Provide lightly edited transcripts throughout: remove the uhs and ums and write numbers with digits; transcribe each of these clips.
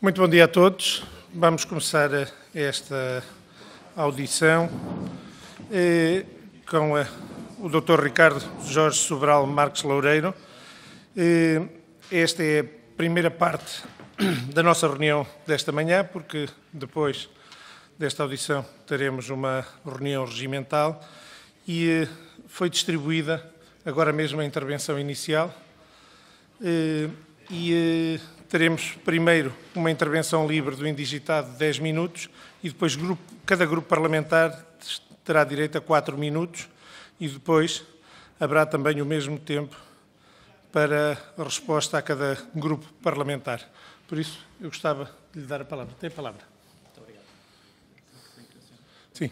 Muito bom dia a todos. Vamos começar esta audição com o Dr. Ricardo Jorge Sobral Marques Loureiro. Esta é a primeira parte da nossa reunião desta manhã, porque depois desta audição teremos uma reunião regimental e foi distribuída agora mesmo a intervenção inicial teremos primeiro uma intervenção livre do indigitado de 10 minutos e depois cada grupo parlamentar terá direito a 4 minutos e depois haverá também o mesmo tempo para a resposta a cada grupo parlamentar. Por isso, eu gostava de lhe dar a palavra. Tem a palavra. Muito obrigado. Sim.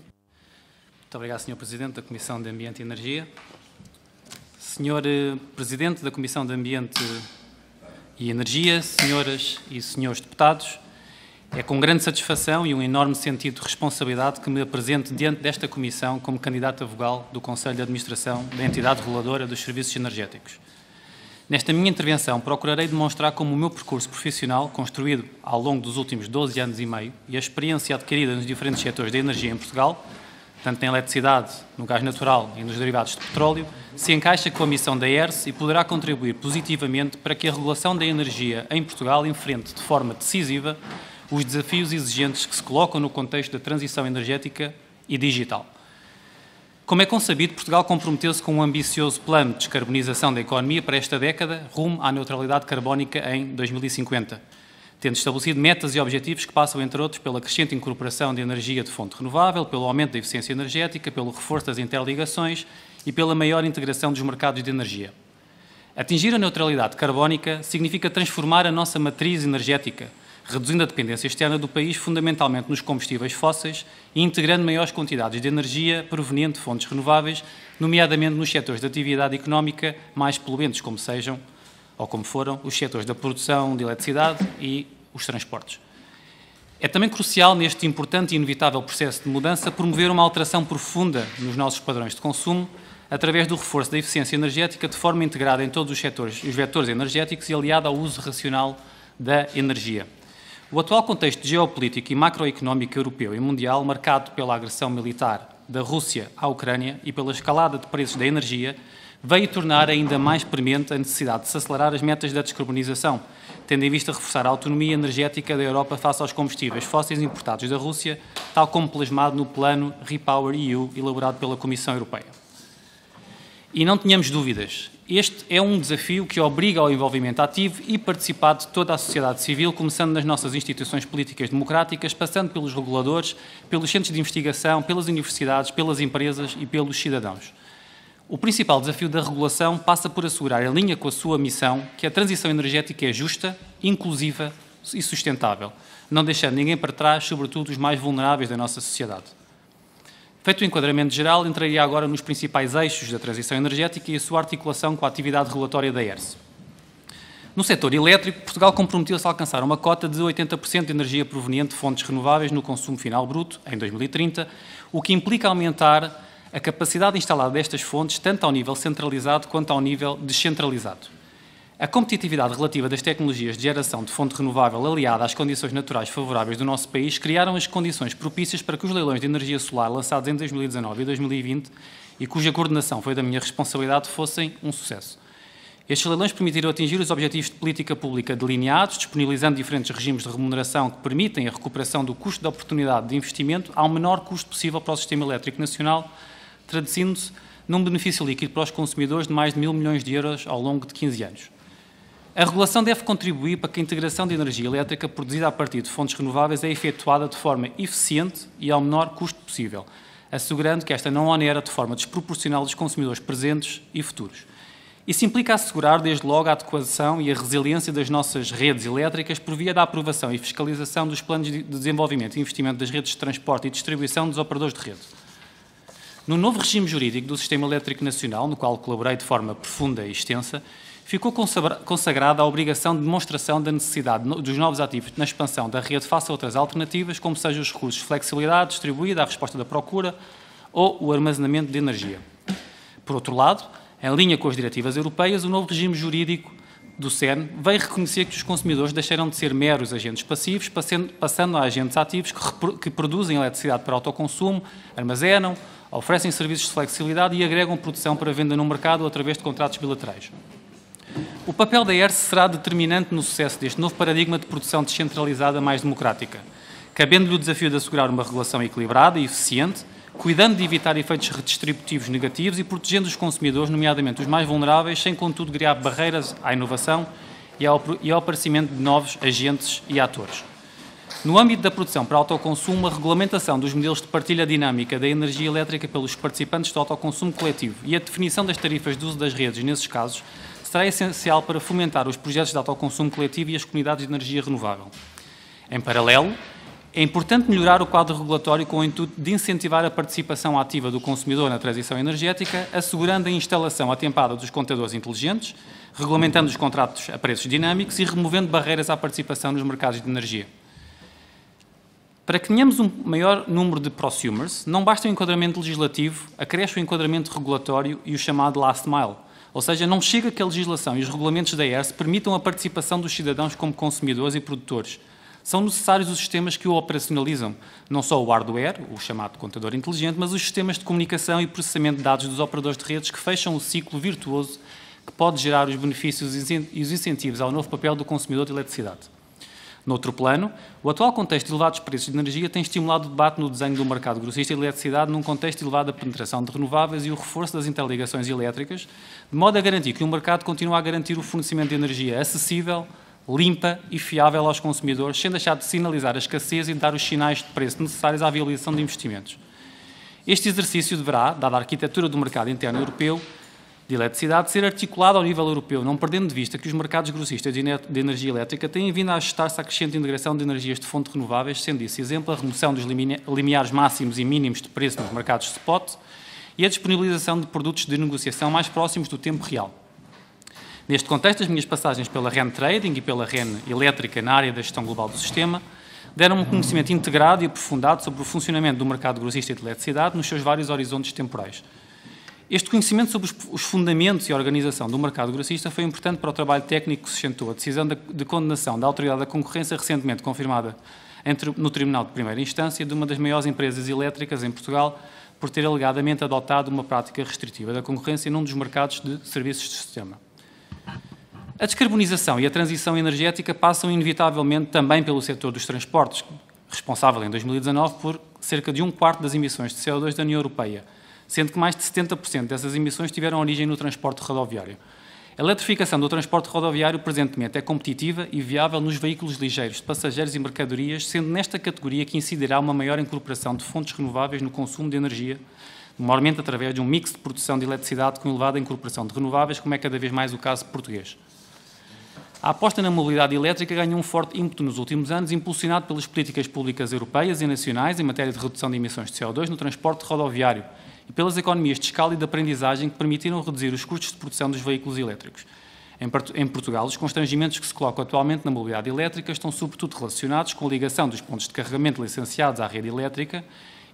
Muito obrigado, Sr. Presidente da Comissão de Ambiente e Energia. Sr. Presidente da Comissão de Ambiente e Energia, senhoras e senhores deputados, é com grande satisfação e um enorme sentido de responsabilidade que me apresento diante desta Comissão como candidato a vogal do Conselho de Administração da entidade reguladora dos serviços energéticos. Nesta minha intervenção, procurarei demonstrar como o meu percurso profissional, construído ao longo dos últimos 12 anos e meio, e a experiência adquirida nos diferentes setores da energia em Portugal, tanto na eletricidade, no gás natural e nos derivados de petróleo, se encaixa com a missão da ERSE e poderá contribuir positivamente para que a regulação da energia em Portugal enfrente de forma decisiva os desafios exigentes que se colocam no contexto da transição energética e digital. Como é consabido, Portugal comprometeu-se com um ambicioso plano de descarbonização da economia para esta década, rumo à neutralidade carbónica em 2050, tendo estabelecido metas e objetivos que passam, entre outros, pela crescente incorporação de energia de fonte renovável, pelo aumento da eficiência energética, pelo reforço das interligações e pela maior integração dos mercados de energia. Atingir a neutralidade carbónica significa transformar a nossa matriz energética, reduzindo a dependência externa do país, fundamentalmente nos combustíveis fósseis, e integrando maiores quantidades de energia proveniente de fontes renováveis, nomeadamente nos setores de atividade económica mais poluentes, como sejam ou como foram os setores da produção de eletricidade e os transportes. É também crucial, neste importante e inevitável processo de mudança, promover uma alteração profunda nos nossos padrões de consumo, através do reforço da eficiência energética, de forma integrada em todos os setores, os vetores energéticos e aliada ao uso racional da energia. O atual contexto geopolítico e macroeconómico europeu e mundial, marcado pela agressão militar da Rússia à Ucrânia e pela escalada de preços da energia, veio tornar ainda mais premente a necessidade de se acelerar as metas da descarbonização, tendo em vista reforçar a autonomia energética da Europa face aos combustíveis fósseis importados da Rússia, tal como plasmado no plano REPowerEU, elaborado pela Comissão Europeia. E não tenhamos dúvidas, este é um desafio que obriga ao envolvimento ativo e participado de toda a sociedade civil, começando nas nossas instituições políticas democráticas, passando pelos reguladores, pelos centros de investigação, pelas universidades, pelas empresas e pelos cidadãos. O principal desafio da regulação passa por assegurar, em linha com a sua missão, que a transição energética é justa, inclusiva e sustentável, não deixando ninguém para trás, sobretudo os mais vulneráveis da nossa sociedade. Feito o enquadramento geral, entraria agora nos principais eixos da transição energética e a sua articulação com a atividade regulatória da ERSE. No setor elétrico, Portugal comprometeu-se a alcançar uma cota de 80% de energia proveniente de fontes renováveis no consumo final bruto, em 2030, o que implica aumentar a capacidade instalada destas fontes, tanto ao nível centralizado quanto ao nível descentralizado. A competitividade relativa das tecnologias de geração de fonte renovável, aliada às condições naturais favoráveis do nosso país, criaram as condições propícias para que os leilões de energia solar lançados em 2019 e 2020, e cuja coordenação foi da minha responsabilidade, fossem um sucesso. Estes leilões permitiram atingir os objetivos de política pública delineados, disponibilizando diferentes regimes de remuneração que permitem a recuperação do custo de oportunidade de investimento ao menor custo possível para o sistema elétrico nacional, traduzindo-se num benefício líquido para os consumidores de mais de 1.000 milhões de euros ao longo de 15 anos. A regulação deve contribuir para que a integração de energia elétrica produzida a partir de fontes renováveis é efetuada de forma eficiente e ao menor custo possível, assegurando que esta não onera de forma desproporcional os consumidores presentes e futuros. Isso implica assegurar, desde logo, a adequação e a resiliência das nossas redes elétricas por via da aprovação e fiscalização dos planos de desenvolvimento e investimento das redes de transporte e distribuição dos operadores de rede. No novo regime jurídico do Sistema Elétrico Nacional, no qual colaborei de forma profunda e extensa, ficou consagrada a obrigação de demonstração da necessidade dos novos ativos na expansão da rede face a outras alternativas, como sejam os recursos de flexibilidade distribuída, a resposta da procura ou o armazenamento de energia. Por outro lado, em linha com as diretivas europeias, o novo regime jurídico do CERN veio reconhecer que os consumidores deixaram de ser meros agentes passivos, passando a agentes ativos que produzem eletricidade para autoconsumo, armazenam, oferecem serviços de flexibilidade e agregam produção para venda no mercado através de contratos bilaterais. O papel da ERSE será determinante no sucesso deste novo paradigma de produção descentralizada mais democrática, cabendo-lhe o desafio de assegurar uma regulação equilibrada e eficiente, cuidando de evitar efeitos redistributivos negativos e protegendo os consumidores, nomeadamente os mais vulneráveis, sem, contudo, criar barreiras à inovação e ao aparecimento de novos agentes e atores. No âmbito da produção para autoconsumo, a regulamentação dos modelos de partilha dinâmica da energia elétrica pelos participantes do autoconsumo coletivo e a definição das tarifas de uso das redes nesses casos será essencial para fomentar os projetos de autoconsumo coletivo e as comunidades de energia renovável. Em paralelo, é importante melhorar o quadro regulatório com o intuito de incentivar a participação ativa do consumidor na transição energética, assegurando a instalação atempada dos contadores inteligentes, regulamentando os contratos a preços dinâmicos e removendo barreiras à participação nos mercados de energia. Para que tenhamos um maior número de prosumers, não basta o enquadramento legislativo, acresce o enquadramento regulatório e o chamado last mile. Ou seja, não chega que a legislação e os regulamentos da ERSE permitam a participação dos cidadãos como consumidores e produtores. São necessários os sistemas que o operacionalizam, não só o hardware, o chamado contador inteligente, mas os sistemas de comunicação e processamento de dados dos operadores de redes que fecham o ciclo virtuoso que pode gerar os benefícios e os incentivos ao novo papel do consumidor de eletricidade. Noutro plano, o atual contexto de elevados preços de energia tem estimulado o debate no desenho do mercado grossista de eletricidade num contexto de elevada penetração de renováveis e o reforço das interligações elétricas, de modo a garantir que o mercado continue a garantir o fornecimento de energia acessível, limpa e fiável aos consumidores, sem deixar de sinalizar a escassez e de dar os sinais de preço necessários à viabilização de investimentos. Este exercício deverá, dada a arquitetura do mercado interno europeu de eletricidade, ser articulado ao nível europeu, não perdendo de vista que os mercados grossistas de energia elétrica têm vindo a ajustar-se à crescente integração de energias de fonte renováveis, sendo esse exemplo a remoção dos limiares máximos e mínimos de preço nos mercados de spot e a disponibilização de produtos de negociação mais próximos do tempo real. Neste contexto, as minhas passagens pela REN Trading e pela REN Elétrica na área da gestão global do sistema deram-me um conhecimento integrado e aprofundado sobre o funcionamento do mercado grossista de eletricidade nos seus vários horizontes temporais. Este conhecimento sobre os fundamentos e a organização do mercado grossista foi importante para o trabalho técnico que sustentou a decisão de condenação da Autoridade da Concorrência recentemente confirmada no Tribunal de Primeira Instância de uma das maiores empresas elétricas em Portugal por ter alegadamente adotado uma prática restritiva da concorrência num dos mercados de serviços de sistema. A descarbonização e a transição energética passam inevitavelmente também pelo setor dos transportes, responsável em 2019 por cerca de 1/4 das emissões de CO2 da União Europeia, sendo que mais de 70% dessas emissões tiveram origem no transporte rodoviário. A eletrificação do transporte rodoviário presentemente é competitiva e viável nos veículos ligeiros de passageiros e mercadorias, sendo nesta categoria que incidirá uma maior incorporação de fontes renováveis no consumo de energia, normalmente através de um mix de produção de eletricidade com elevada incorporação de renováveis, como é cada vez mais o caso português. A aposta na mobilidade elétrica ganhou um forte ímpeto nos últimos anos, impulsionado pelas políticas públicas europeias e nacionais em matéria de redução de emissões de CO2 no transporte rodoviário e pelas economias de escala e de aprendizagem que permitiram reduzir os custos de produção dos veículos elétricos. Em Portugal, os constrangimentos que se colocam atualmente na mobilidade elétrica estão sobretudo relacionados com a ligação dos pontos de carregamento licenciados à rede elétrica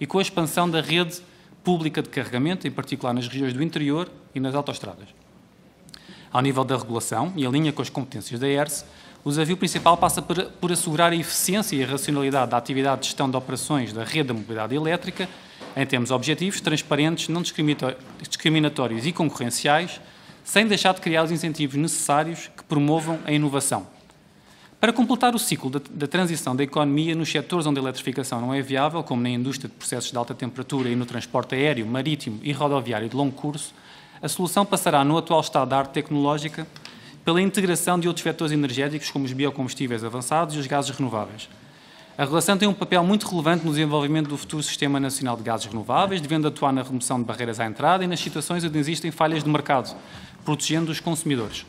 e com a expansão da rede pública de carregamento, em particular nas regiões do interior e nas autoestradas. Ao nível da regulação, e em linha com as competências da ERSE, o desafio principal passa por assegurar a eficiência e a racionalidade da atividade de gestão de operações da rede da mobilidade elétrica, em termos objetivos, transparentes, não discriminatórios e concorrenciais, sem deixar de criar os incentivos necessários que promovam a inovação. Para completar o ciclo da transição da economia nos setores onde a eletrificação não é viável, como na indústria de processos de alta temperatura e no transporte aéreo, marítimo e rodoviário de longo curso, a solução passará, no atual estado da arte tecnológica, pela integração de outros vetores energéticos, como os biocombustíveis avançados e os gases renováveis. A regulação tem um papel muito relevante no desenvolvimento do futuro Sistema Nacional de Gases Renováveis, devendo atuar na remoção de barreiras à entrada e nas situações onde existem falhas de mercado, protegendo os consumidores.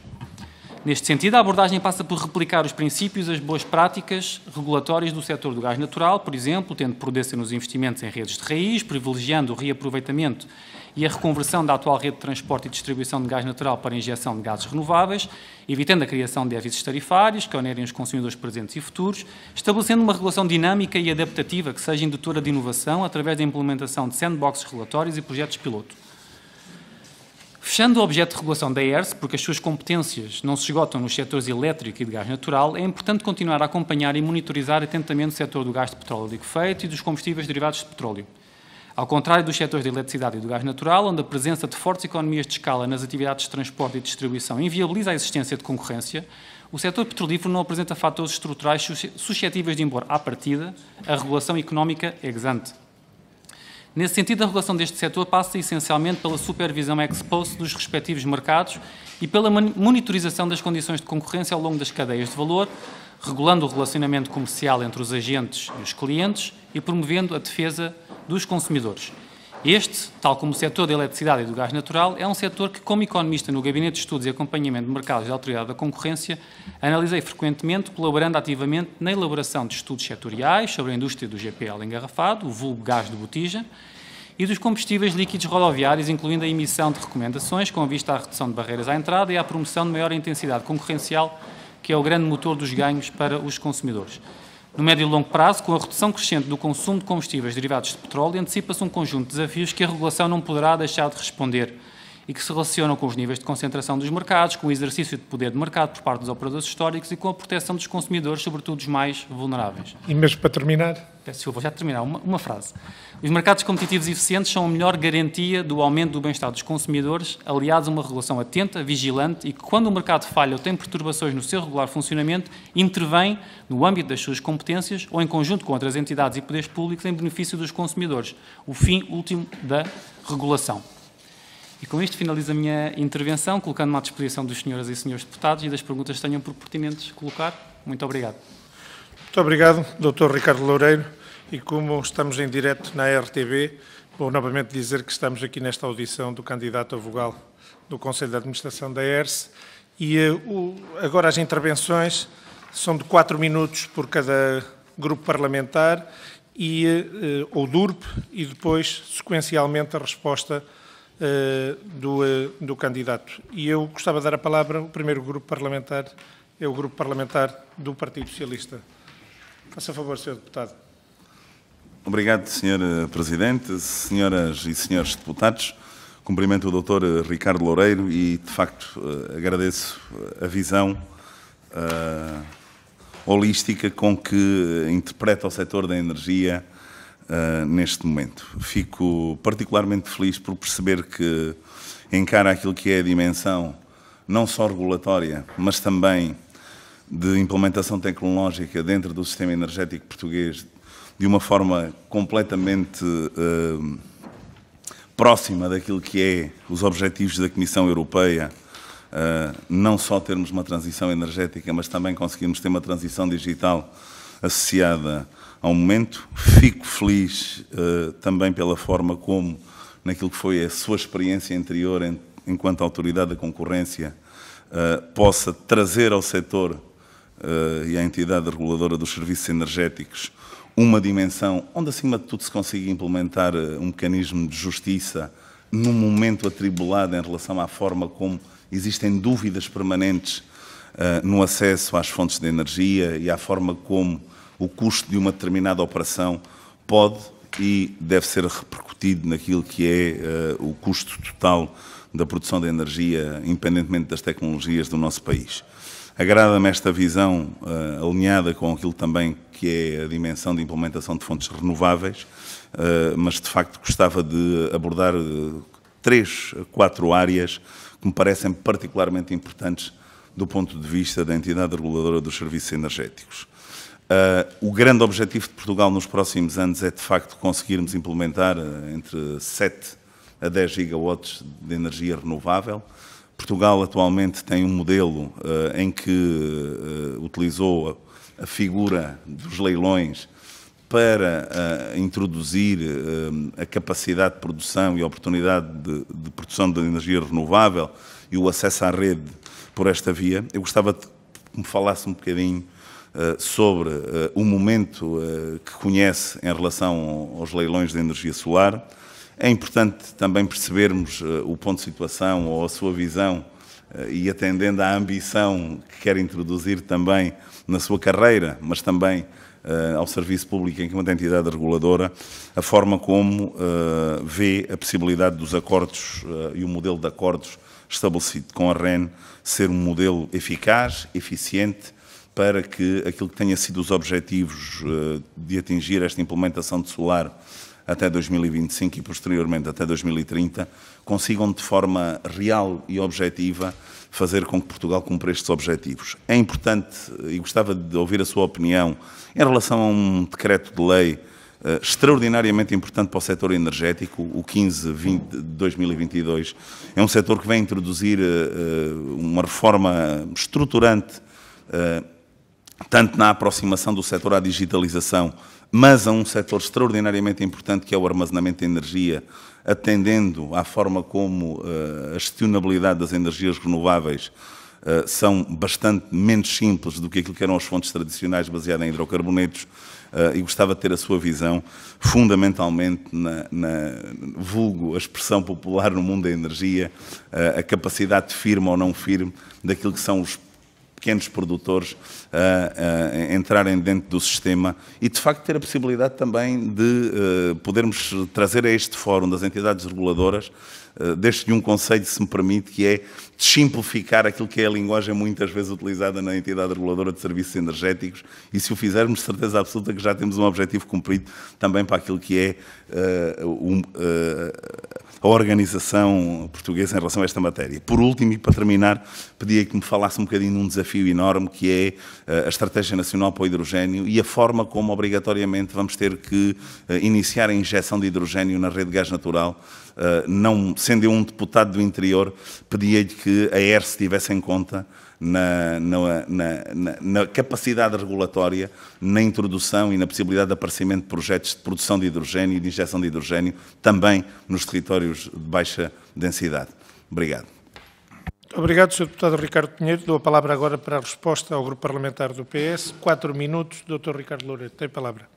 Neste sentido, a abordagem passa por replicar os princípios e as boas práticas regulatórias do setor do gás natural, por exemplo, tendo prudência nos investimentos em redes de raiz, privilegiando o reaproveitamento e a reconversão da atual rede de transporte e distribuição de gás natural para a injeção de gases renováveis, evitando a criação de déficits tarifários que onerem os consumidores presentes e futuros, estabelecendo uma regulação dinâmica e adaptativa que seja indutora de inovação através da implementação de sandboxes regulatórios e projetos piloto. Fechando o objeto de regulação da ERSE, porque as suas competências não se esgotam nos setores elétrico e de gás natural, é importante continuar a acompanhar e monitorizar atentamente o setor do gás de petróleo liquefeito e dos combustíveis derivados de petróleo. Ao contrário dos setores da eletricidade e do gás natural, onde a presença de fortes economias de escala nas atividades de transporte e distribuição inviabiliza a existência de concorrência, o setor petrolífero não apresenta fatores estruturais suscetíveis de impor, à partida, a regulação económica ex ante. Nesse sentido, a regulação deste setor passa essencialmente pela supervisão ex post dos respectivos mercados e pela monitorização das condições de concorrência ao longo das cadeias de valor, regulando o relacionamento comercial entre os agentes e os clientes e promovendo a defesa dos consumidores. Este, tal como o setor da eletricidade e do gás natural, é um setor que, como economista no Gabinete de Estudos e Acompanhamento de Mercados da Autoridade da Concorrência, analisei frequentemente, colaborando ativamente na elaboração de estudos setoriais sobre a indústria do GPL engarrafado, o vulgo gás de botija, e dos combustíveis líquidos rodoviários, incluindo a emissão de recomendações com vista à redução de barreiras à entrada e à promoção de maior intensidade concorrencial, que é o grande motor dos ganhos para os consumidores. No médio e longo prazo, com a redução crescente do consumo de combustíveis derivados de petróleo, antecipa-se um conjunto de desafios que a regulação não poderá deixar de responder e que se relacionam com os níveis de concentração dos mercados, com o exercício de poder de mercado por parte dos operadores históricos e com a proteção dos consumidores, sobretudo os mais vulneráveis. E mesmo para terminar? Peço, vou já terminar, uma frase. Os mercados competitivos e eficientes são a melhor garantia do aumento do bem-estar dos consumidores, aliados a uma regulação atenta, vigilante e que, quando o mercado falha ou tem perturbações no seu regular funcionamento, intervém no âmbito das suas competências ou em conjunto com outras entidades e poderes públicos em benefício dos consumidores. O fim último da regulação. E com isto finalizo a minha intervenção, colocando-me à disposição dos senhoras e senhores deputados e das perguntas que tenham por pertinentes colocar. Muito obrigado. Muito obrigado, Dr. Ricardo Loureiro. E como estamos em direto na RTV, vou novamente dizer que estamos aqui nesta audição do candidato a vogal do Conselho de Administração da ERSE e agora as intervenções são de 4 minutos por cada grupo parlamentar ou DURP e depois, sequencialmente, a resposta do candidato. E eu gostava de dar a palavra, o primeiro grupo parlamentar é o grupo parlamentar do Partido Socialista. Faça favor, Sr. Deputado. Obrigado, Sr. Presidente, senhoras e senhores deputados. Cumprimento o Dr. Ricardo Loureiro e, de facto, agradeço a visão holística com que interpreta o setor da energia neste momento. Fico particularmente feliz por perceber que encara aquilo que é a dimensão não só regulatória, mas também de implementação tecnológica dentro do sistema energético português de uma forma completamente próxima daquilo que é os objetivos da Comissão Europeia, não só termos uma transição energética, mas também conseguirmos ter uma transição digital associada ao momento. Fico feliz também pela forma como, naquilo que foi a sua experiência anterior enquanto Autoridade da Concorrência, possa trazer ao setor e à entidade reguladora dos serviços energéticos uma dimensão onde, acima de tudo, se consiga implementar um mecanismo de justiça num momento atribulado em relação à forma como existem dúvidas permanentes no acesso às fontes de energia e à forma como o custo de uma determinada operação pode e deve ser repercutido naquilo que é o custo total da produção de energia, independentemente das tecnologias do nosso país. Agrada-me esta visão alinhada com aquilo também que é a dimensão de implementação de fontes renováveis, mas de facto gostava de abordar 3, 4 áreas que me parecem particularmente importantes do ponto de vista da entidade reguladora dos serviços energéticos. O grande objetivo de Portugal nos próximos anos é de facto conseguirmos implementar entre 7 a 10 gigawatts de energia renovável. Portugal atualmente tem um modelo em que utilizou a figura dos leilões para introduzir a capacidade de produção e a oportunidade de produção de energia renovável e o acesso à rede por esta via. Eu gostava que me falasse um bocadinho sobre o momento que conhece em relação aos leilões de energia solar. É importante também percebermos o ponto de situação ou a sua visão e atendendo à ambição que quer introduzir também na sua carreira, mas também ao serviço público enquanto entidade reguladora, a forma como vê a possibilidade dos acordos e o modelo de acordos estabelecido com a REN ser um modelo eficaz, eficiente, para que aquilo que tenha sido os objetivos de atingir esta implementação de solar até 2025 e posteriormente até 2030, consigam de forma real e objetiva fazer com que Portugal cumpra estes objetivos. É importante, e gostava de ouvir a sua opinião, em relação a um decreto de lei extraordinariamente importante para o setor energético, o 15/20 de 2022. É um setor que vem introduzir uma reforma estruturante, tanto na aproximação do setor à digitalização, mas a um setor extraordinariamente importante que é o armazenamento de energia, atendendo à forma como a gestionabilidade das energias renováveis são bastante menos simples do que aquilo que eram as fontes tradicionais baseadas em hidrocarbonetos, e gostava de ter a sua visão, fundamentalmente vulgo a expressão popular no mundo da energia, a capacidade de firme ou não firme daquilo que são os pequenos produtores entrarem dentro do sistema e, de facto, ter a possibilidade também de podermos trazer a este fórum das entidades reguladoras deste um conceito, se me permite, que é de simplificar aquilo que é a linguagem muitas vezes utilizada na entidade reguladora de serviços energéticos, e se o fizermos, de certeza absoluta que já temos um objetivo cumprido também para aquilo que é a organização portuguesa em relação a esta matéria. Por último, e para terminar, pedia que me falasse um bocadinho de um desafio enorme, que é a Estratégia Nacional para o Hidrogénio e a forma como, obrigatoriamente, vamos ter que iniciar a injeção de hidrogénio na rede de gás natural. Não sendo eu um deputado do interior, pedia-lhe que a ERSE tivesse em conta na capacidade regulatória, na introdução e na possibilidade de aparecimento de projetos de produção de hidrogénio e de injeção de hidrogénio também nos territórios de baixa densidade. Obrigado. Obrigado, Sr. Deputado Ricardo Pinheiro. Dou a palavra agora para a resposta ao Grupo Parlamentar do PS. 4 minutos. Dr. Ricardo Loureiro, tem a palavra.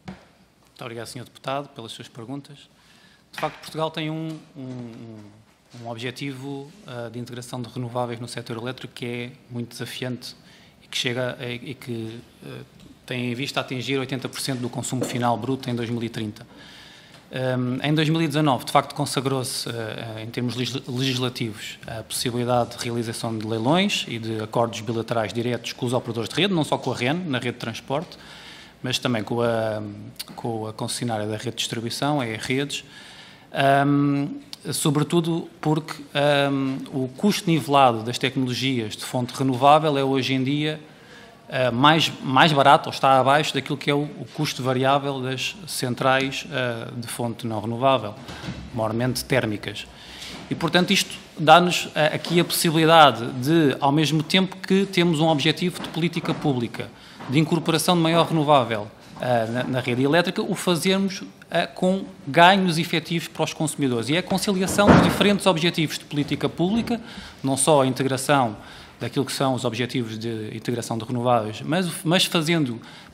Muito obrigado, Sr. Deputado, pelas suas perguntas. De facto, Portugal tem um objetivo de integração de renováveis no setor elétrico que é muito desafiante e que tem em vista atingir 80% do consumo final bruto em 2030. Em 2019, de facto, consagrou-se, em termos legislativos, a possibilidade de realização de leilões e de acordos bilaterais diretos com os operadores de rede, não só com a REN, na rede de transporte, mas também com a concessionária da rede de distribuição, a E-Redes, sobretudo porque o custo nivelado das tecnologias de fonte renovável é hoje em dia mais barato, ou está abaixo daquilo que é o custo variável das centrais de fonte não renovável, maiormente térmicas. E, portanto, isto dá-nos aqui a possibilidade de, ao mesmo tempo que temos um objetivo de política pública de incorporação de maior renovável na rede elétrica, o fazermos com ganhos efetivos para os consumidores. E é a conciliação de diferentes objetivos de política pública, não só a integração daquilo que são os objetivos de integração de renováveis, mas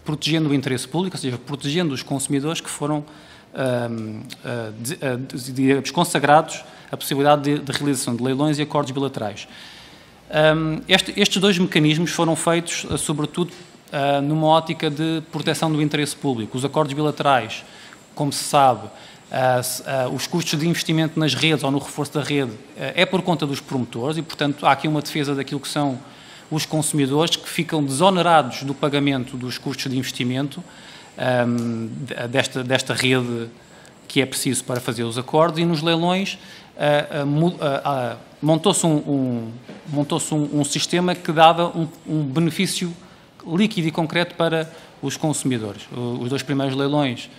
protegendo o interesse público, ou seja, protegendo os consumidores que foram digamos, consagrados a possibilidade de realização de leilões e acordos bilaterais. Estes dois mecanismos foram feitos, sobretudo, numa ótica de proteção do interesse público. Os acordos bilaterais, como se sabe, os custos de investimento nas redes ou no reforço da rede é por conta dos promotores e, portanto, há aqui uma defesa daquilo que são os consumidores que ficam desonerados do pagamento dos custos de investimento desta rede que é preciso para fazer os acordos, e nos leilões montou-se um sistema que dava um benefício líquido e concreto para os consumidores. Os dois primeiros leilões,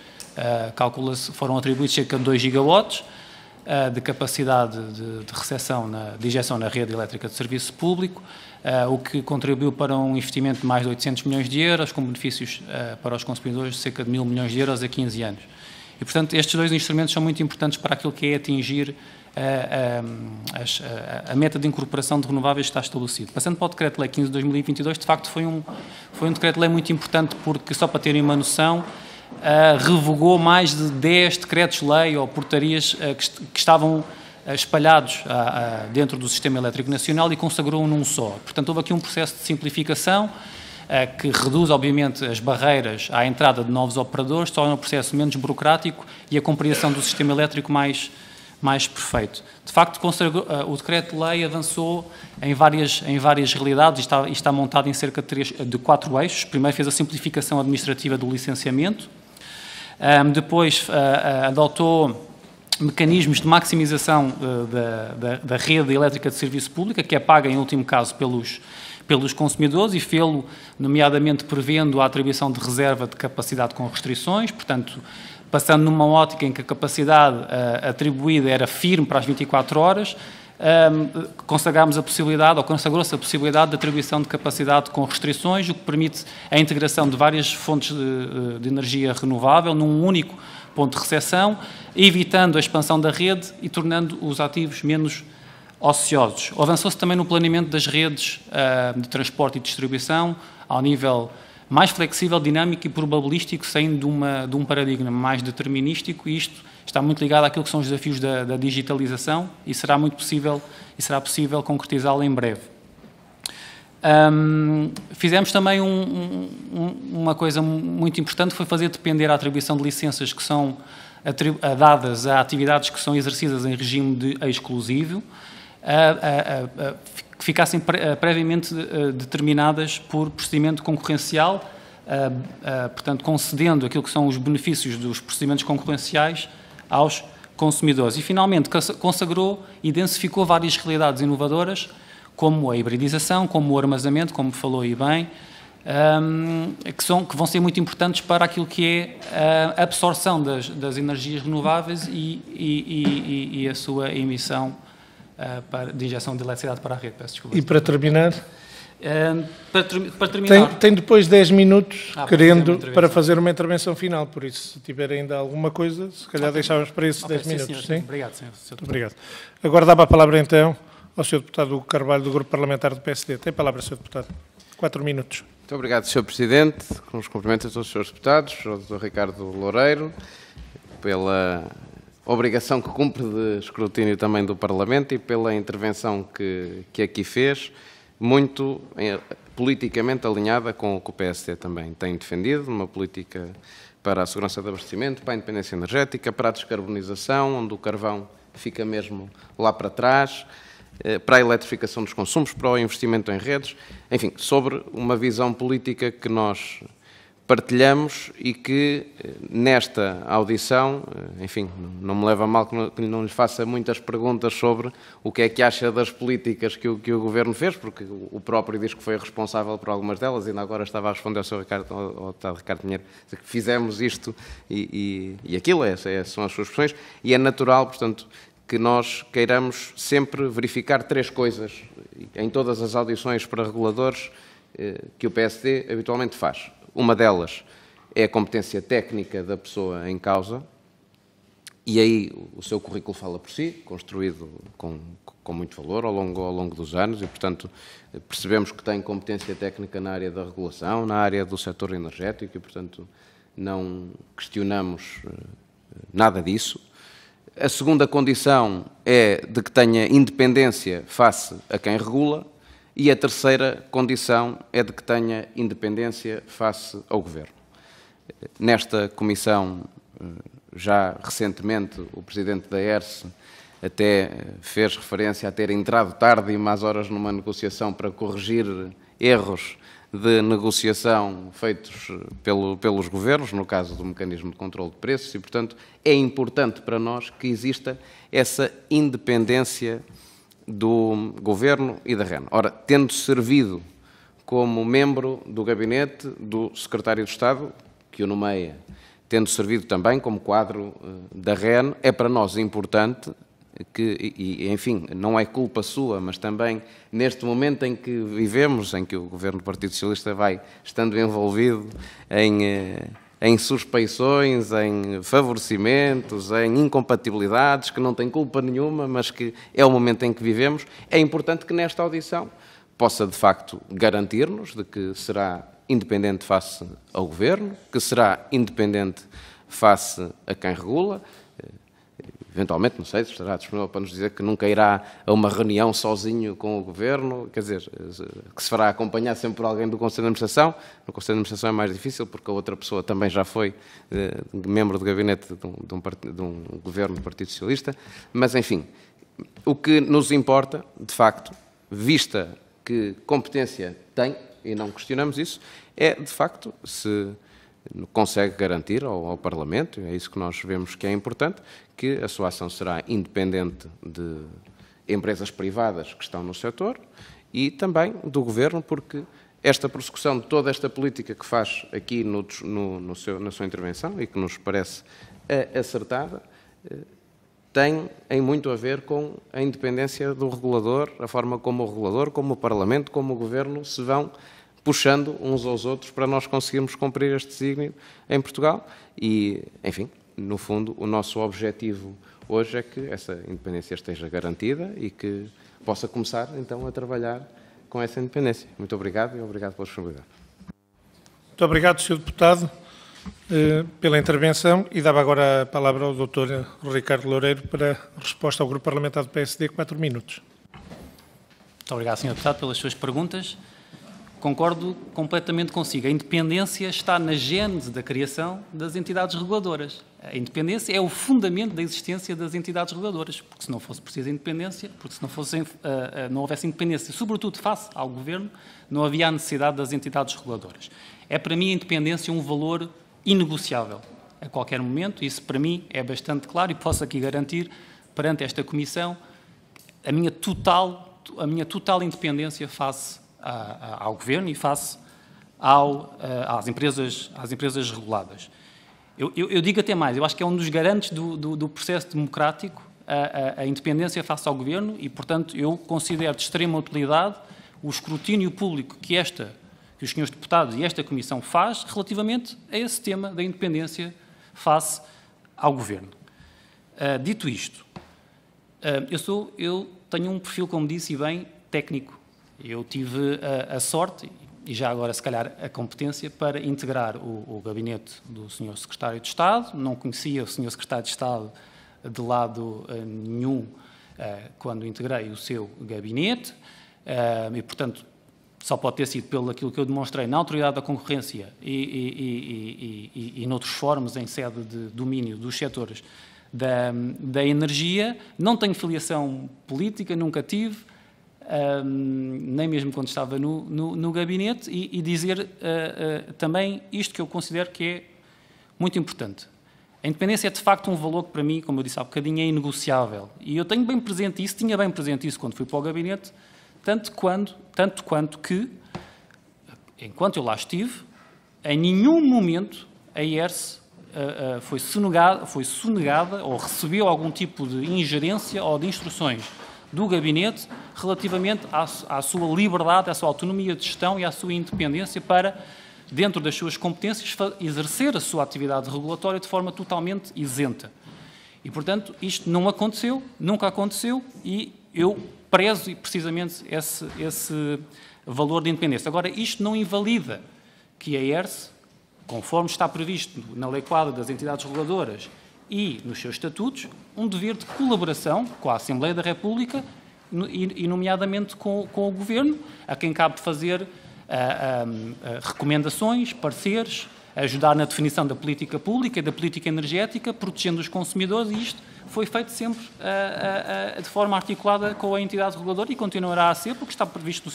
calcula-se, foram atribuídos cerca de 2 gigawatts de capacidade de recepção, de injeção na rede elétrica de serviço público, o que contribuiu para um investimento de mais de 800 milhões de euros, com benefícios para os consumidores de cerca de 1.000 milhões de euros a 15 anos. E, portanto, estes dois instrumentos são muito importantes para aquilo que é atingir a meta de incorporação de renováveis que está estabelecido. Passando para o Decreto-Lei 15 de 2022, de facto foi um Decreto-Lei muito importante porque, só para terem uma noção, revogou mais de 10 decretos-lei ou portarias que estavam espalhados dentro do Sistema Elétrico Nacional e consagrou-o num só. Portanto, houve aqui um processo de simplificação que reduz, obviamente, as barreiras à entrada de novos operadores, torna o processo menos burocrático e a compreensão do sistema elétrico mais perfeito. De facto, o decreto-lei avançou em várias realidades e está montado em cerca de 4 eixos. Primeiro fez a simplificação administrativa do licenciamento, depois adotou mecanismos de maximização da rede elétrica de serviço público, que é paga, em último caso, pelos consumidores, e fê-lo, nomeadamente, prevendo a atribuição de reserva de capacidade com restrições, portanto, passando numa ótica em que a capacidade atribuída era firme para as 24 horas, consagramos a possibilidade, ou consagrou-se a possibilidade de atribuição de capacidade com restrições, o que permite a integração de várias fontes de energia renovável num único ponto de recepção, evitando a expansão da rede e tornando os ativos menos ociosos. Avançou-se também no planeamento das redes de transporte e distribuição ao nível mais flexível, dinâmico e probabilístico, saindo de um paradigma mais determinístico, e isto está muito ligado àquilo que são os desafios da digitalização e será possível concretizá-lo em breve. Fizemos também uma coisa muito importante, foi fazer depender a atribuição de licenças que são dadas a atividades que são exercidas em regime de exclusivo, que ficassem previamente determinadas por procedimento concorrencial, portanto, concedendo aquilo que são os benefícios dos procedimentos concorrenciais aos consumidores. E, finalmente, consagrou e densificou várias realidades inovadoras, como a hibridização, como o armazenamento, como falou aí bem, que vão ser muito importantes para aquilo que é a absorção das energias renováveis e a sua emissão de injeção de eletricidade para a rede. Peço desculpa. E para terminar? Para terminar... Tem depois 10 minutos para fazer uma intervenção final, por isso, se tiver ainda alguma coisa, se calhar deixávamos para esses 10 minutos. Sim? Obrigado, senhor. Muito obrigado. Agora dá-me a palavra, então, ao Sr. Deputado Hugo Carvalho, do Grupo Parlamentar do PSD. Tem a palavra, Sr. Deputado. 4 minutos. Muito obrigado, Sr. Presidente. Com os cumprimentos a todos os Srs. Deputados, ao Dr. Ricardo Loureiro, pela obrigação que cumpre de escrutínio também do Parlamento e pela intervenção que aqui fez, muito politicamente alinhada com o que o PSD também tem defendido, uma política para a segurança de abastecimento, para a independência energética, para a descarbonização, onde o carvão fica mesmo lá para trás, para a eletrificação dos consumos, para o investimento em redes, enfim, sobre uma visão política que nós partilhamos e que nesta audição, enfim, não me leva a mal que não lhe faça muitas perguntas sobre o que é que acha das políticas que o Governo fez, porque o próprio diz que foi responsável por algumas delas, e ainda agora estava a responder ao Sr. Ricardo Pinheiro, que fizemos isto e aquilo, são as suas expressões, e é natural, portanto, que nós queiramos sempre verificar 3 coisas em todas as audições para reguladores que o PSD habitualmente faz. Uma delas é a competência técnica da pessoa em causa, e aí o seu currículo fala por si, construído com muito valor ao longo dos anos, e, portanto, percebemos que tem competência técnica na área da regulação, na área do setor energético, e, portanto, não questionamos nada disso. A segunda condição é de que tenha independência face a quem regula, e a terceira condição é de que tenha independência face ao Governo. Nesta comissão, já recentemente, o Presidente da ERSE até fez referência a ter entrado tarde e más horas numa negociação para corrigir erros de negociação feitos pelos governos, no caso do mecanismo de controle de preços, e, portanto, é importante para nós que exista essa independência do Governo e da REN. Ora, tendo servido como membro do gabinete do Secretário de Estado, que o nomeia, tendo servido também como quadro da REN, é para nós importante que, enfim, não é culpa sua, mas também neste momento em que vivemos, em que o Governo do Partido Socialista vai estando envolvido em suspeições, em favorecimentos, em incompatibilidades, que não têm culpa nenhuma, mas que é o momento em que vivemos, é importante que nesta audição possa, de facto, garantir-nos de que será independente face ao Governo, que será independente face a quem regula, eventualmente, não sei, estará disponível para nos dizer que nunca irá a uma reunião sozinho com o Governo, quer dizer, que se fará acompanhar sempre por alguém do Conselho de Administração. No Conselho de Administração é mais difícil, porque a outra pessoa também já foi membro do gabinete de um Governo do Partido Socialista, mas, enfim, o que nos importa, de facto, vista que competência tem, e não questionamos isso, é, de facto, se consegue garantir ao Parlamento, é isso que nós vemos que é importante, que a sua ação será independente de empresas privadas que estão no setor e também do Governo, porque esta prossecução de toda esta política que faz aqui na sua intervenção e que nos parece acertada, tem em muito a ver com a independência do regulador, a forma como o regulador, como o Parlamento, como o Governo se vão puxando uns aos outros para nós conseguirmos cumprir este desígnio em Portugal e, enfim, no fundo, o nosso objetivo hoje é que essa independência esteja garantida e que possa começar, então, a trabalhar com essa independência. Muito obrigado e obrigado pela disponibilidade. Muito obrigado, Sr. Deputado, pela intervenção e dava agora a palavra ao Dr. Ricardo Loureiro para a resposta ao Grupo Parlamentar do PSD, 4 minutos. Muito obrigado, Sr. Deputado, pelas suas perguntas. Concordo completamente consigo. A independência está na gênese da criação das entidades reguladoras. A independência é o fundamento da existência das entidades reguladoras, porque se não fosse preciso independência, porque se não houvesse independência, sobretudo face ao Governo, não havia a necessidade das entidades reguladoras. É para mim a independência um valor inegociável a qualquer momento, isso para mim é bastante claro e posso aqui garantir perante esta Comissão a minha total independência face ao Governo e face às empresas reguladas. Eu digo até mais, eu acho que é um dos garantes do processo democrático a independência face ao Governo e, portanto, eu considero de extrema utilidade o escrutínio público que os senhores deputados e esta Comissão faz relativamente a esse tema da independência face ao Governo. Dito isto, eu tenho um perfil, como disse, e bem técnico. Eu tive a sorte, e já agora se calhar a competência, para integrar o gabinete do Sr. Secretário de Estado. Não conhecia o Sr. Secretário de Estado de lado nenhum quando integrei o seu gabinete e, portanto, só pode ter sido pelo aquilo que eu demonstrei na Autoridade da Concorrência e noutros fóruns em sede de domínio dos setores da energia. Não tenho filiação política, nunca tive. Nem mesmo quando estava no gabinete, e dizer também isto que eu considero que é muito importante. A independência é, de facto, um valor que, para mim, como eu disse há bocadinho, é inegociável. E eu tenho bem presente isso, tinha bem presente isso quando fui para o gabinete, tanto quanto que, enquanto eu lá estive, em nenhum momento a IERS foi sonegada ou recebeu algum tipo de ingerência ou de instruções do gabinete relativamente à sua liberdade, à sua autonomia de gestão e à sua independência para, dentro das suas competências, exercer a sua atividade regulatória de forma totalmente isenta. E, portanto, isto não aconteceu, nunca aconteceu, e eu prezo precisamente esse valor de independência. Agora, isto não invalida que a IERS, conforme está previsto na Lei Quadro das Entidades Reguladoras e nos seus estatutos, um dever de colaboração com a Assembleia da República e nomeadamente com o Governo, a quem cabe fazer recomendações, pareceres, ajudar na definição da política pública e da política energética, protegendo os consumidores, e isto foi feito sempre de forma articulada com a entidade reguladora e continuará a ser, porque está previsto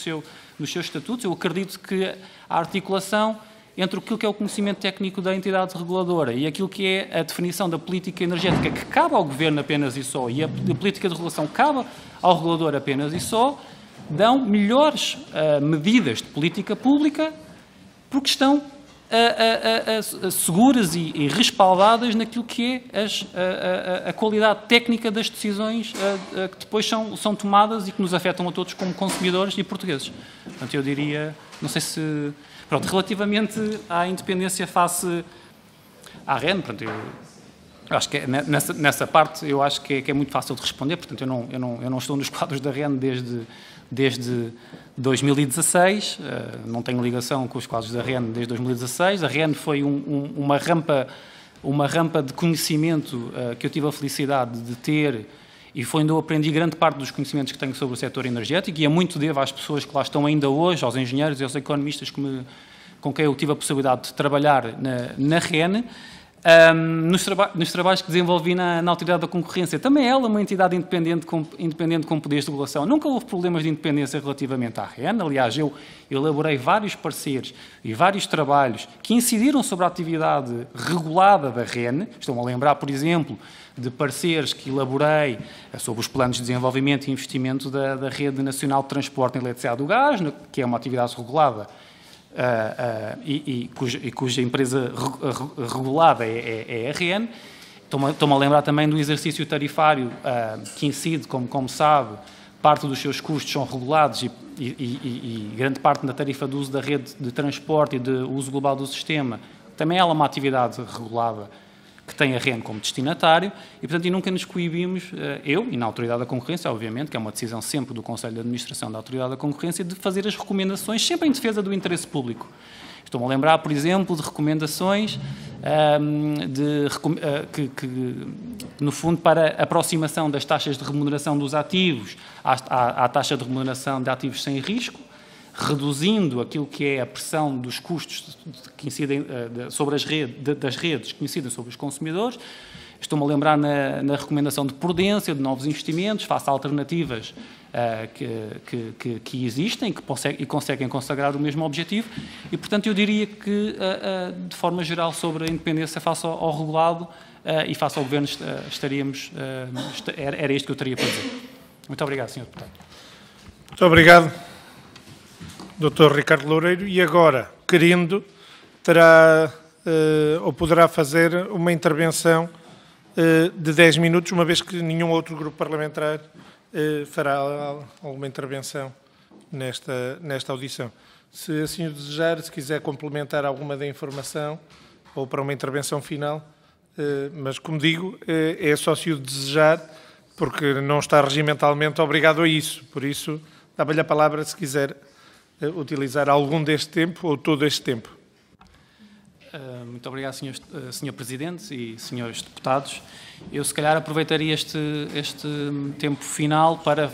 nos seus estatutos. Eu acredito que a articulação entre aquilo que é o conhecimento técnico da entidade reguladora e aquilo que é a definição da política energética, que cabe ao Governo apenas e só, e a política de regulação cabe ao regulador apenas e só, dão melhores medidas de política pública, porque estão seguras e respaldadas naquilo que é a qualidade técnica das decisões que depois são tomadas e que nos afetam a todos como consumidores e portugueses. Portanto, eu diria, não sei se... Pronto, relativamente à independência face à REN, portanto, eu acho que nessa parte eu acho que é muito fácil de responder. Portanto, eu não estou nos quadros da REN desde 2016, não tenho ligação com os quadros da REN desde 2016. A REN foi uma rampa uma rampa de conhecimento que eu tive a felicidade de ter, e foi onde eu aprendi grande parte dos conhecimentos que tenho sobre o setor energético, e é muito devo às pessoas que lá estão ainda hoje, aos engenheiros e aos economistas com quem eu tive a possibilidade de trabalhar na REN, nos trabalhos que desenvolvi na Autoridade da Concorrência. Também ela é uma entidade independente com poderes de regulação. Nunca houve problemas de independência relativamente à REN. Aliás, eu elaborei vários pareceres e vários trabalhos que incidiram sobre a atividade regulada da REN. Estou-me a lembrar, por exemplo, de pareceres que elaborei sobre os planos de desenvolvimento e investimento da Rede Nacional de Transporte e Eletricidade do Gás, que é uma atividade regulada, cuja empresa regulada é a REN. Estou-me a lembrar também do exercício tarifário que incide, como sabe, parte dos seus custos são regulados e grande parte da tarifa de uso da rede de transporte e de uso global do sistema também é uma atividade regulada que tem a REN como destinatário e, portanto, nunca nos coibimos, eu e na Autoridade da Concorrência, obviamente, que é uma decisão sempre do Conselho de Administração da Autoridade da Concorrência, de fazer as recomendações sempre em defesa do interesse público. Estou-me a lembrar, por exemplo, de recomendações no fundo, para aproximação das taxas de remuneração dos ativos à taxa de remuneração de ativos sem risco, reduzindo aquilo que é a pressão dos custos que incidem sobre das redes que incidem sobre os consumidores. Estou-me a lembrar na recomendação de prudência de novos investimentos, face a alternativas que existem e conseguem consagrar o mesmo objetivo. E, portanto, eu diria que, de forma geral, sobre a independência face ao regulado e face ao Governo, era isto que eu teria para dizer. Muito obrigado, Sr. Deputado. Muito obrigado, Dr. Ricardo Loureiro. E agora, querendo, terá ou poderá fazer uma intervenção de 10 minutos, uma vez que nenhum outro grupo parlamentar fará alguma intervenção nesta audição. Se assim o desejar, se quiser complementar alguma da informação ou para uma intervenção final, mas, como digo, é só se o desejar, porque não está regimentalmente obrigado a isso. Por isso, dá-lhe a palavra se quiser utilizar algum deste tempo ou todo este tempo. Muito obrigado, Sr. Presidente e Srs. Deputados. Eu, se calhar, aproveitaria este tempo final para,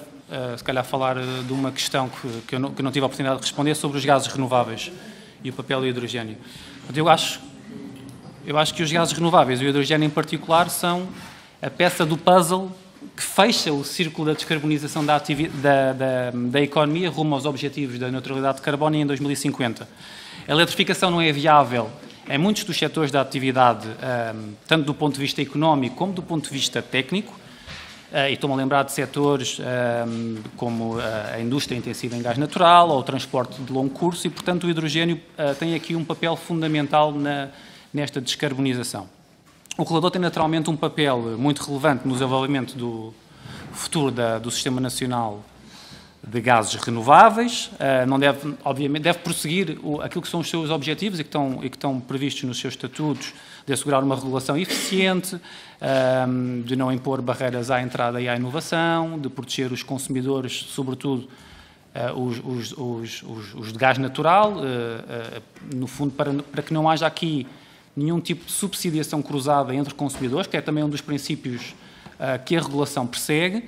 se calhar, falar de uma questão que eu não tive a oportunidade de responder sobre os gases renováveis e o papel do hidrogênio. Eu acho que os gases renováveis e o hidrogênio em particular são a peça do puzzle que fecha o círculo da descarbonização da economia rumo aos objetivos da neutralidade de carbono em 2050. A eletrificação não é viável em muitos dos setores da atividade, tanto do ponto de vista económico como do ponto de vista técnico, e estou-me a lembrar de setores como a indústria intensiva em gás natural ou o transporte de longo curso, e, portanto, o hidrogênio tem aqui um papel fundamental nesta descarbonização. O regulador tem naturalmente um papel muito relevante no desenvolvimento do futuro do Sistema Nacional de Gases Renováveis. Não deve, obviamente, deve prosseguir aquilo que são os seus objetivos e que estão previstos nos seus estatutos, de assegurar uma regulação eficiente, de não impor barreiras à entrada e à inovação, de proteger os consumidores, sobretudo os de gás natural, no fundo para que não haja aqui nenhum tipo de subsidiação cruzada entre consumidores, que é também um dos princípios que a regulação prossegue.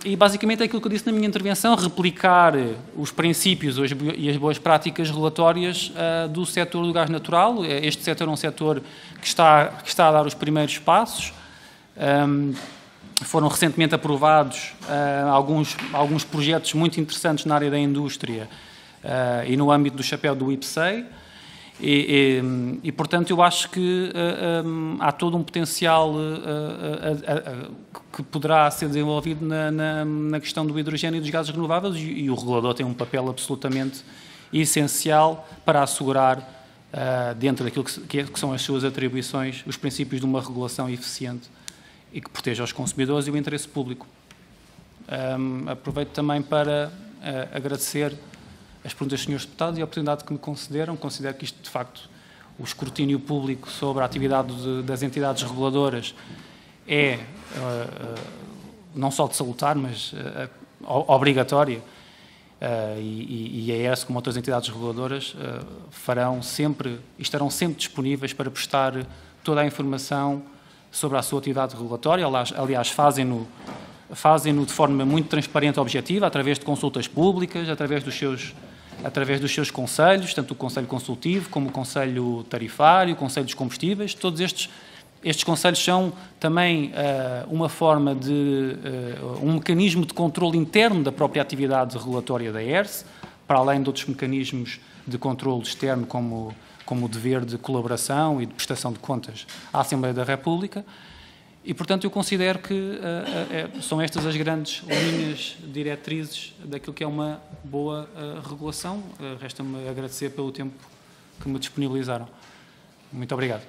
E basicamente é aquilo que eu disse na minha intervenção, replicar os princípios e as boas práticas regulatórias do setor do gás natural. Este setor é um setor que está a dar os primeiros passos. Foram recentemente aprovados alguns projetos muito interessantes na área da indústria e no âmbito do chapéu do IPCEI. E, portanto, eu acho que há todo um potencial que poderá ser desenvolvido na questão do hidrogênio e dos gases renováveis, e o regulador tem um papel absolutamente essencial para assegurar, dentro daquilo que são as suas atribuições, os princípios de uma regulação eficiente e que proteja os consumidores e o interesse público. Aproveito também para agradecer as perguntas dos Srs. Deputados e a oportunidade que me concederam. Considero que isto, de facto, o escrutínio público sobre a atividade das entidades reguladoras é não só de salutar, mas obrigatória e a ERSE, como outras entidades reguladoras, estarão sempre disponíveis para prestar toda a informação sobre a sua atividade regulatória. Aliás, fazem-no de forma muito transparente e objetiva, através de consultas públicas, através dos seus conselhos, tanto o Conselho Consultivo como o Conselho Tarifário, o Conselho dos Combustíveis. Todos estes conselhos são também uma forma de um mecanismo de controle interno da própria atividade regulatória da ERSE, para além de outros mecanismos de controle externo, como o dever de colaboração e de prestação de contas à Assembleia da República. E, portanto, eu considero que são estas as grandes linhas diretrizes daquilo que é uma boa regulação. Resta-me agradecer pelo tempo que me disponibilizaram. Muito obrigado.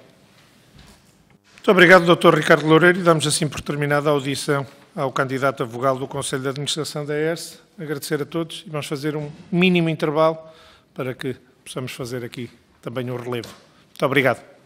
Muito obrigado, Dr. Ricardo Loureiro. E damos assim por terminada a audição ao candidato a vogal do Conselho de Administração da ERSE. Agradecer a todos e vamos fazer um mínimo intervalo para que possamos fazer aqui também o relevo. Muito obrigado.